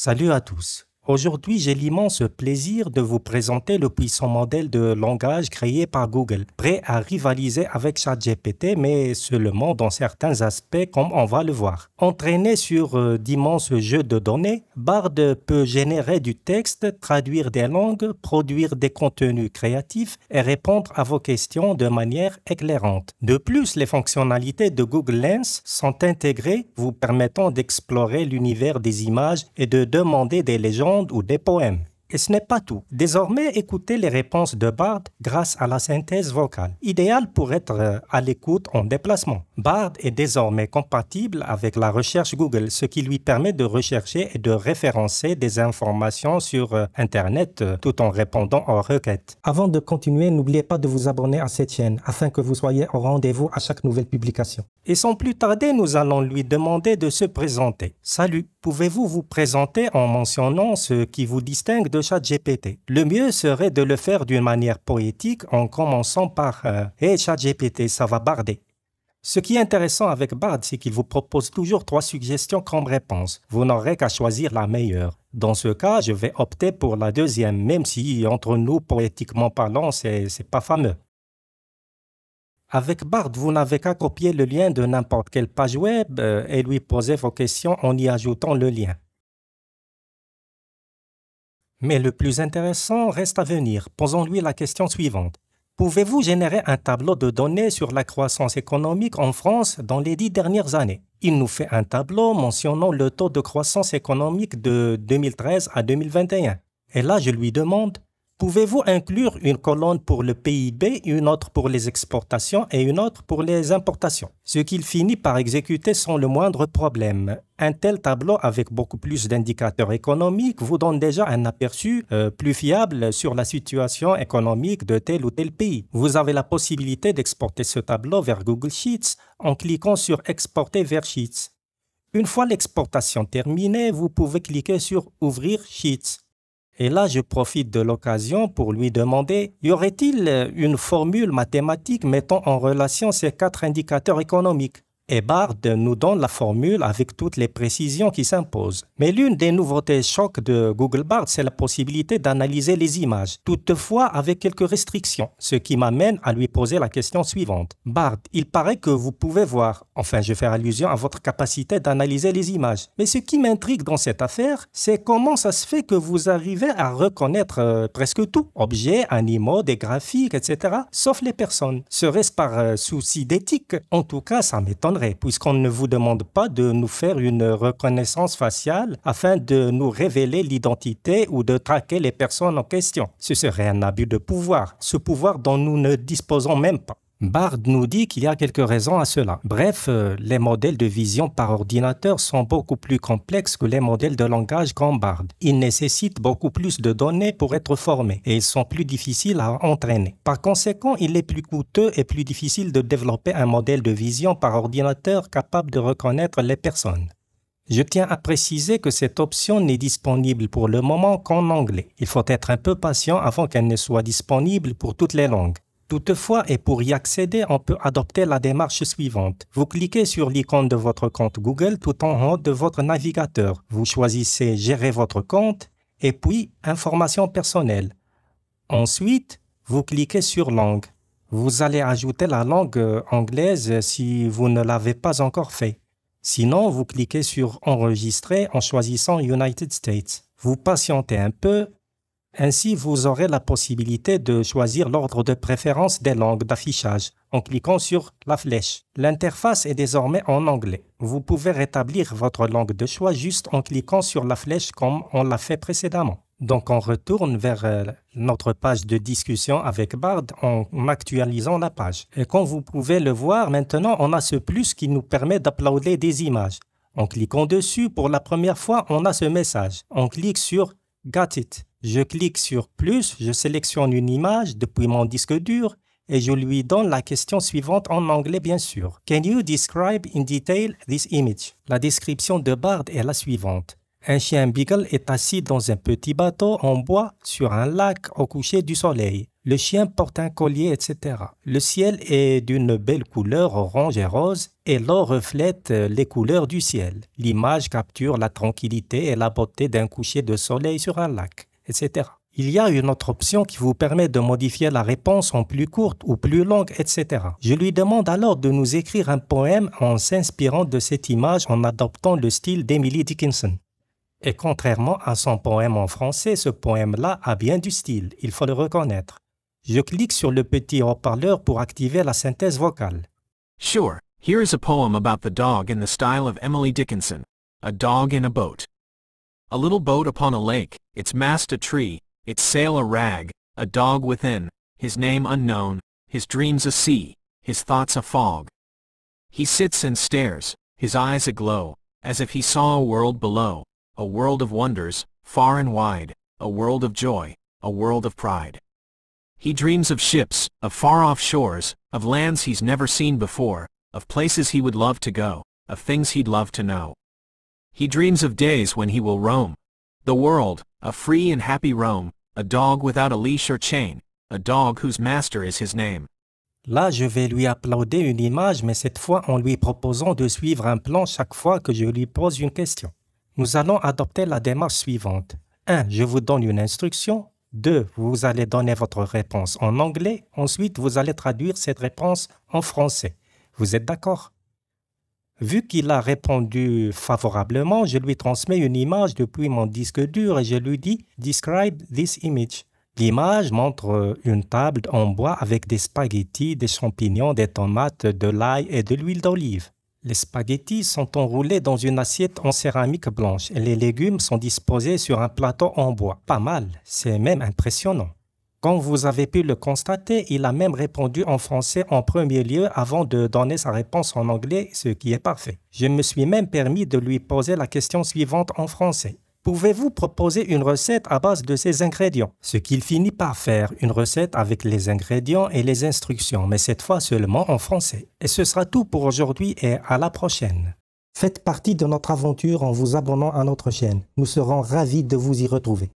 Salut à tous. Aujourd'hui, j'ai l'immense plaisir de vous présenter le puissant modèle de langage créé par Google, prêt à rivaliser avec ChatGPT, mais seulement dans certains aspects comme on va le voir. Entraîné sur d'immenses jeux de données, Bard peut générer du texte, traduire des langues, produire des contenus créatifs et répondre à vos questions de manière éclairante. De plus, les fonctionnalités de Google Lens sont intégrées, vous permettant d'explorer l'univers des images et de demander des légendes ou des poèmes. Et ce n'est pas tout. Désormais, écoutez les réponses de Bard grâce à la synthèse vocale, idéale pour être à l'écoute en déplacement. Bard est désormais compatible avec la recherche Google, ce qui lui permet de rechercher et de référencer des informations sur Internet tout en répondant aux requêtes. Avant de continuer, n'oubliez pas de vous abonner à cette chaîne afin que vous soyez au rendez-vous à chaque nouvelle publication. Et sans plus tarder, nous allons lui demander de se présenter. Salut, pouvez-vous vous présenter en mentionnant ce qui vous distingue de ChatGPT? Le mieux serait de le faire d'une manière poétique en commençant par « Hey ChatGPT, ça va barder ». Ce qui est intéressant avec Bard, c'est qu'il vous propose toujours 3 suggestions comme réponse. Vous n'aurez qu'à choisir la meilleure. Dans ce cas, je vais opter pour la deuxième, même si entre nous, poétiquement parlant, c'est pas fameux. Avec Bard, vous n'avez qu'à copier le lien de n'importe quelle page web et lui poser vos questions en y ajoutant le lien. Mais le plus intéressant reste à venir. Posons-lui la question suivante. Pouvez-vous générer un tableau de données sur la croissance économique en France dans les 10 dernières années? Il nous fait un tableau mentionnant le taux de croissance économique de 2013 à 2021. Et là, je lui demande, pouvez-vous inclure une colonne pour le PIB, une autre pour les exportations et une autre pour les importations? Ce qu'il finit par exécuter sans le moindre problème. Un tel tableau avec beaucoup plus d'indicateurs économiques vous donne déjà un aperçu plus fiable sur la situation économique de tel ou tel pays. Vous avez la possibilité d'exporter ce tableau vers Google Sheets en cliquant sur « Exporter vers Sheets ». Une fois l'exportation terminée, vous pouvez cliquer sur « Ouvrir Sheets ». Et là, je profite de l'occasion pour lui demander, y aurait-il une formule mathématique mettant en relation ces 4 indicateurs économiques? Et Bard nous donne la formule avec toutes les précisions qui s'imposent. Mais l'une des nouveautés chocs de Google Bard, c'est la possibilité d'analyser les images, toutefois avec quelques restrictions, ce qui m'amène à lui poser la question suivante. Bard, il paraît que vous pouvez voir, enfin je fais allusion à votre capacité d'analyser les images, mais ce qui m'intrigue dans cette affaire, c'est comment ça se fait que vous arrivez à reconnaître presque tout, objets, animaux, des graphiques, etc., sauf les personnes. Serait-ce par souci d'éthique? En tout cas, ça m'étonnerait, puisqu'on ne vous demande pas de nous faire une reconnaissance faciale afin de nous révéler l'identité ou de traquer les personnes en question. Ce serait un abus de pouvoir, ce pouvoir dont nous ne disposons même pas. Bard nous dit qu'il y a quelques raisons à cela. Bref, les modèles de vision par ordinateur sont beaucoup plus complexes que les modèles de langage comme Bard. Ils nécessitent beaucoup plus de données pour être formés et ils sont plus difficiles à entraîner. Par conséquent, il est plus coûteux et plus difficile de développer un modèle de vision par ordinateur capable de reconnaître les personnes. Je tiens à préciser que cette option n'est disponible pour le moment qu'en anglais. Il faut être un peu patient avant qu'elle ne soit disponible pour toutes les langues. Toutefois, et pour y accéder, on peut adopter la démarche suivante. Vous cliquez sur l'icône de votre compte Google tout en haut de votre navigateur. Vous choisissez « Gérer votre compte » et puis « Informations personnelles ». Ensuite, vous cliquez sur « Langue ». Vous allez ajouter la langue anglaise si vous ne l'avez pas encore fait. Sinon, vous cliquez sur « Enregistrer » en choisissant « United States ». Vous patientez un peu. Ainsi, vous aurez la possibilité de choisir l'ordre de préférence des langues d'affichage en cliquant sur la flèche. L'interface est désormais en anglais. Vous pouvez rétablir votre langue de choix juste en cliquant sur la flèche comme on l'a fait précédemment. Donc, on retourne vers notre page de discussion avec Bard en actualisant la page. Et comme vous pouvez le voir, maintenant, on a ce plus qui nous permet d'uploader des images. En cliquant dessus, pour la première fois, on a ce message. On clique sur « Got it ». Je clique sur « Plus », je sélectionne une image depuis mon disque dur et je lui donne la question suivante en anglais bien sûr. « Can you describe in detail this image ?» La description de Bard est la suivante. Un chien beagle est assis dans un petit bateau en bois sur un lac au coucher du soleil. Le chien porte un collier, etc. Le ciel est d'une belle couleur orange et rose et l'eau reflète les couleurs du ciel. L'image capture la tranquillité et la beauté d'un coucher de soleil sur un lac, etc. Il y a une autre option qui vous permet de modifier la réponse en plus courte ou plus longue, etc. Je lui demande alors de nous écrire un poème en s'inspirant de cette image en adoptant le style d'Emily Dickinson. Et contrairement à son poème en français, ce poème-là a bien du style, il faut le reconnaître. Je clique sur le petit haut-parleur pour activer la synthèse vocale. Sure, here is a poem about the dog in the style of Emily Dickinson. A dog in a boat. A little boat upon a lake, its mast a tree, its sail a rag, a dog within, his name unknown, his dreams a sea, his thoughts a fog. He sits and stares, his eyes aglow, as if he saw a world below, a world of wonders, far and wide, a world of joy, a world of pride. He dreams of ships, of far-off shores, of lands he's never seen before, of places he would love to go, of things he'd love to know. He dreams of days when he will roam the world, a free and happy roam, a dog without a leash or chain, a dog whose master is his name. Là, je vais lui uploader une image, mais cette fois en lui proposant de suivre un plan chaque fois que je lui pose une question. Nous allons adopter la démarche suivante. 1. Je vous donne une instruction. 2. Vous allez donner votre réponse en anglais. Ensuite, vous allez traduire cette réponse en français. Vous êtes d'accord? Vu qu'il a répondu favorablement, je lui transmets une image depuis mon disque dur et je lui dis « Describe this image ». L'image montre une table en bois avec des spaghettis, des champignons, des tomates, de l'ail et de l'huile d'olive. Les spaghettis sont enroulés dans une assiette en céramique blanche et les légumes sont disposés sur un plateau en bois. Pas mal, c'est même impressionnant. Comme vous avez pu le constater, il a même répondu en français en premier lieu avant de donner sa réponse en anglais, ce qui est parfait. Je me suis même permis de lui poser la question suivante en français. Pouvez-vous proposer une recette à base de ces ingrédients? Ce qu'il finit par faire, une recette avec les ingrédients et les instructions, mais cette fois seulement en français. Et ce sera tout pour aujourd'hui et à la prochaine. Faites partie de notre aventure en vous abonnant à notre chaîne. Nous serons ravis de vous y retrouver.